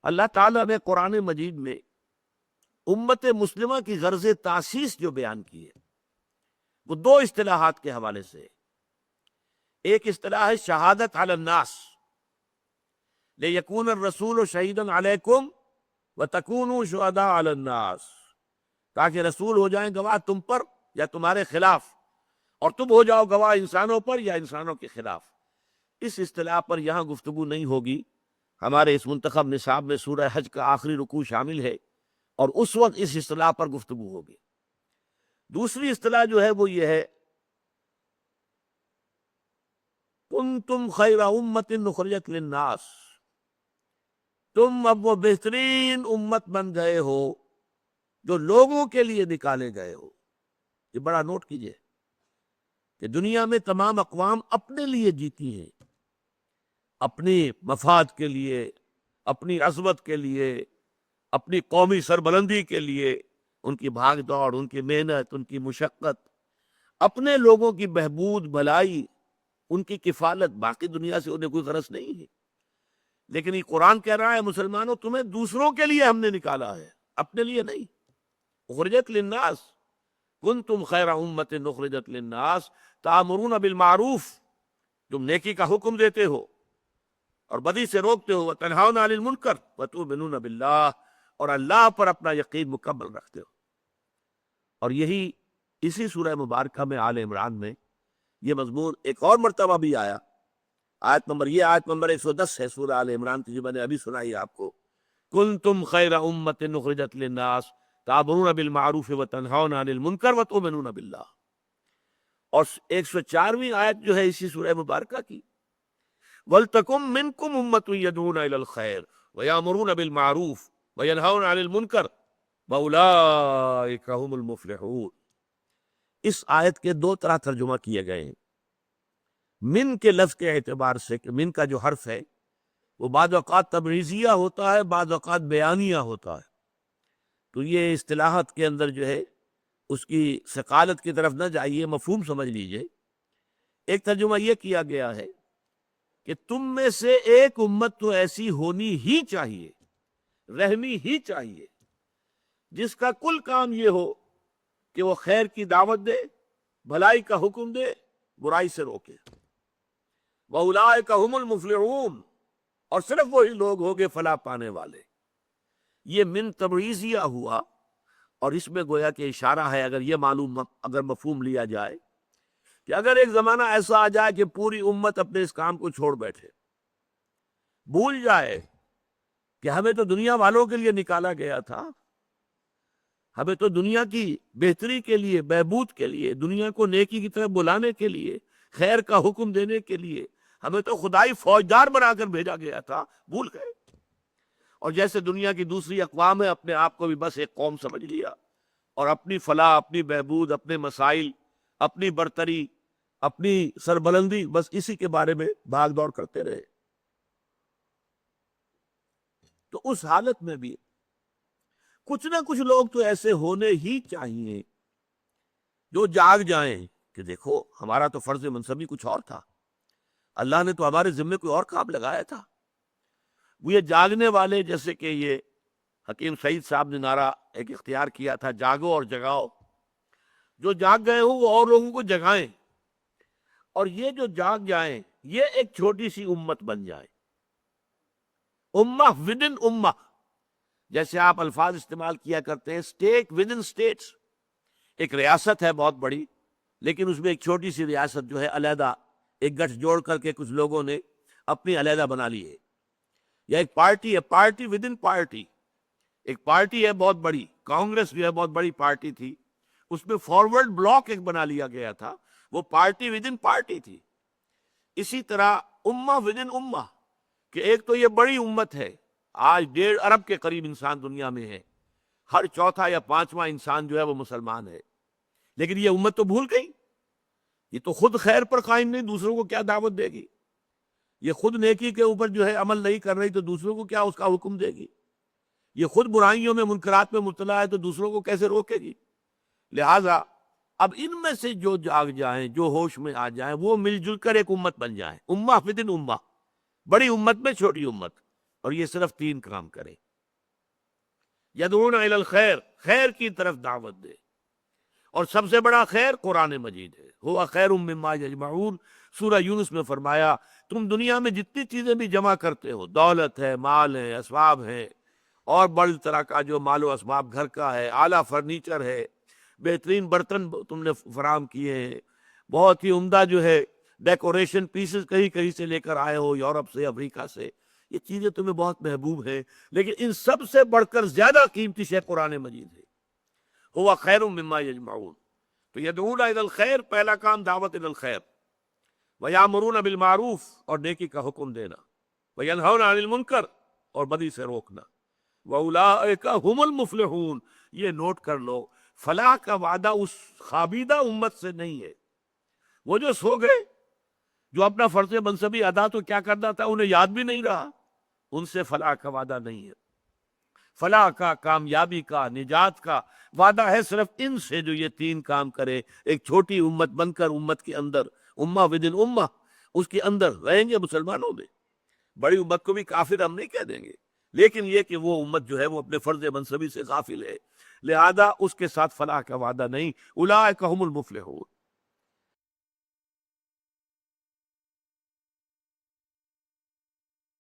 اللہ تعالیٰ نے قرآن مجید میں امت مسلمہ کی غرض تاسیس جو بیان کی ہے وہ دو اصطلاحات کے حوالے سے. ایک اصطلاح ہے شہادت علی الناس، لیکون الرسول شہیدا علیکم وتکونوا شہداء علی الناس، تاکہ رسول ہو جائیں گواہ تم پر یا تمہارے خلاف، اور تم ہو جاؤ گواہ انسانوں پر یا انسانوں کے خلاف. اس اصطلاح پر یہاں گفتگو نہیں ہوگی. ہمارے اس منتخب نصاب میں سورہ حج کا آخری رکوع شامل ہے اور اس وقت اس اصطلاح پر گفتگو ہوگی. دوسری اصطلاح جو ہے وہ یہ ہے کنتم خیر امت اخرجت للناس، تم اب وہ بہترین امت بن گئے ہو جو لوگوں کے لیے نکالے گئے ہو. یہ بڑا نوٹ کیجئے کہ دنیا میں تمام اقوام اپنے لیے جیتی ہیں، اپنی مفاد کے لیے، اپنی عظمت کے لیے، اپنی قومی سربلندی کے لیے، ان کی بھاگ دوڑ، ان کی محنت، ان کی مشقت، اپنے لوگوں کی بہبود بھلائی، ان کی کفالت، باقی دنیا سے انہیں کوئی غرض نہیں ہے. لیکن یہ قرآن کہہ رہا ہے مسلمانوں تمہیں دوسروں کے لیے ہم نے نکالا ہے، اپنے لیے نہیں. اخرجت للناس کنتم خیر امت اخرجت للناس تأمرون بالمعروف، تم نیکی کا حکم دیتے ہو اور بدی سے روکتے ہو، وتنہون عن المنکر وتؤمنون باللہ، اور اللہ پر اپنا یقین مکمل رکھتے ہو. اور یہی اسی سورہ مبارکہ میں آل عمران میں یہ مضمون ایک اور مرتبہ بھی آیا. آیت نمبر 110 ہے سورہ آل عمران کی، جو میں نے ابھی سنائی آپ کو. کنتم خیر امت اخرجت للناس تأمرون بالمعروف وتنہون عن المنکر وتؤمنون باللہ. اور 104ویں آیت جو ہے اسی سورہ مبارکہ کی، وَلْتَكُمْ مِنْكُمْ أُمَّةٌ يَدْعُونَ إِلَى الْخَيْرِ وَيَأْمُرُونَ بِالْمَعْرُوفِ وَيَنْهَوْنَ عَنِ الْمُنْكَرِ وَأُولَٰئِكَ هُمُ الْمُفْلِحُونَ. اس آیت کے دو طرح ترجمہ کیے گئے ہیں. من کے لفظ کے اعتبار سے کہ من کا جو حرف ہے وہ بعض اوقات تبریزیہ ہوتا ہے، بعض اوقات بیانیہ ہوتا ہے. تو یہ اصطلاحات کے اندر جو ہے اس کی ثقالت کی طرف نہ جائیے، مفہوم سمجھ لیجئے. ایک ترجمہ یہ کیا گیا ہے کہ تم میں سے ایک امت تو ایسی ہونی ہی چاہیے، رہنی ہی چاہیے، جس کا کل کام یہ ہو کہ وہ خیر کی دعوت دے، بھلائی کا حکم دے، برائی سے روکے. وَأُولَٰئِكَ هُمُ الْمُفْلِحُونَ، اور صرف وہی لوگ ہوگے فلاح پانے والے. یہ من تبعیضیہ ہوا، اور اس میں گویا کہ اشارہ ہے، اگر مفہوم لیا جائے کہ اگر ایک زمانہ ایسا آ جائے کہ پوری امت اپنے اس کام کو چھوڑ بیٹھے، بھول جائے کہ ہمیں تو دنیا والوں کے لیے نکالا گیا تھا، ہمیں تو دنیا کی بہتری کے لیے، بہبود کے لیے، دنیا کو نیکی کی طرف بلانے کے لیے، خیر کا حکم دینے کے لیے ہمیں تو خدائی فوجدار بنا کر بھیجا گیا تھا، بھول گئے. اور جیسے دنیا کی دوسری اقوام ہے، اپنے آپ کو بھی بس ایک قوم سمجھ لیا، اور اپنی فلاح، اپنی بہبود، اپنے مسائل، اپنی برتری، اپنی سربلندی، بس اسی کے بارے میں بھاگ دوڑ کرتے رہے. تو اس حالت میں بھی کچھ نہ کچھ لوگ تو ایسے ہونے ہی چاہیے جو جاگ جائیں کہ دیکھو ہمارا تو فرض منصبی کچھ اور تھا، اللہ نے تو ہمارے ذمے کوئی اور کام لگایا تھا. وہ یہ جاگنے والے، جیسے کہ یہ حکیم سعید صاحب نے نعرہ ایک اختیار کیا تھا، جاگو اور جگاؤ، جو جاگ گئے ہوں وہ اور لوگوں کو جگائیں، اور یہ جو جاگ جائیں یہ ایک چھوٹی سی امت بن جائے، امہ ود ان امہ. جیسے آپ الفاظ استعمال کیا کرتے ہیں اسٹیٹ ود ان اسٹیٹس، ایک ریاست ہے بہت بڑی، لیکن اس میں ایک چھوٹی سی ریاست جو ہے علیحدہ ایک گٹھ جوڑ کر کے کچھ لوگوں نے اپنی علیحدہ بنا لی ہے. یا ایک پارٹی ہے، پارٹی ود ان پارٹی، ایک پارٹی ہے بہت بڑی، کانگریس جو ہے بہت بڑی پارٹی تھی، اس میں فارورڈ بلاک ایک بنا لیا گیا تھا، وہ پارٹی ود ان پارٹی تھی. اسی طرح امہ ود ان امہ، کہ ایک تو یہ بڑی امت ہے، آج 1.5 ارب کے قریب انسان دنیا میں ہے، ہر چوتھا یا پانچواں انسان جو ہے وہ مسلمان ہے، لیکن یہ امت تو بھول گئی، یہ تو خود خیر پر قائم نہیں، دوسروں کو کیا دعوت دے گی؟ یہ خود نیکی کے اوپر جو ہے عمل نہیں کر رہی تو دوسروں کو کیا اس کا حکم دے گی؟ یہ خود برائیوں میں، منکرات میں مبتلا ہے تو دوسروں کو کیسے روکے گی؟ لہٰذا اب ان میں سے جو جاگ جائیں، جو ہوش میں آ جائیں، وہ مل جل کر ایک امت بن جائیں، امہ ود ان امہ، بڑی امت میں چھوٹی امت. اور یہ صرف 3 کام کریں. یدعون الی الخیر، خیر کی طرف دعوت دے، اور سب سے بڑا خیر قرآن مجید ہے. ہوا خیر مما یجمعون، سورہ یونس میں فرمایا تم دنیا میں جتنی چیزیں بھی جمع کرتے ہو، دولت ہے، مال ہے، اسباب ہے، اور بڑی طرح کا جو مال و اسباب گھر کا ہے، اعلیٰ فرنیچر ہے، بہترین برتن تم نے فراہم کیے ہیں، بہت ہی عمدہ جو ہے ڈیکوریشن پیسز کہیں کہیں سے لے کر آئے ہو، یورپ سے، افریقہ سے، یہ چیزیں تمہیں بہت محبوب ہیں، لیکن ان سب سے بڑھ کر زیادہ قیمتی شے قرآن مجید ہے. ہوا خیر مما یجمعون. تو یدعون الی الخیر، پہلا کام دعوت الی الخیر. ویامرون بالمعروف، اور نیکی کا حکم دینا. وینہون عن المنکر، اور بدی سے روکنا. واولئک هم المفلحون. یہ نوٹ کر لو، فلاح کا وعدہ اس خابیدہ امت سے نہیں ہے. وہ جو سو گئے، جو اپنا فرض منصبی ادا تو کیا کرنا تھا انہیں یاد بھی نہیں رہا، ان سے فلاح کا وعدہ نہیں ہے. فلاح کا، کامیابی کا، نجات کا وعدہ ہے صرف ان سے جو یہ 3 کام کرے. ایک چھوٹی امت بن کر امت کے اندر، امہ ودن امہ، اس کے اندر رہیں گے مسلمانوں میں. بڑی امت کو بھی کافر ہم نہیں کہہ دیں گے، لیکن یہ کہ وہ امت جو ہے وہ اپنے فرض منصبی سے غافل ہے، لہذا اس کے ساتھ فلاح کا وعدہ نہیں. اولئک هم المفلحون.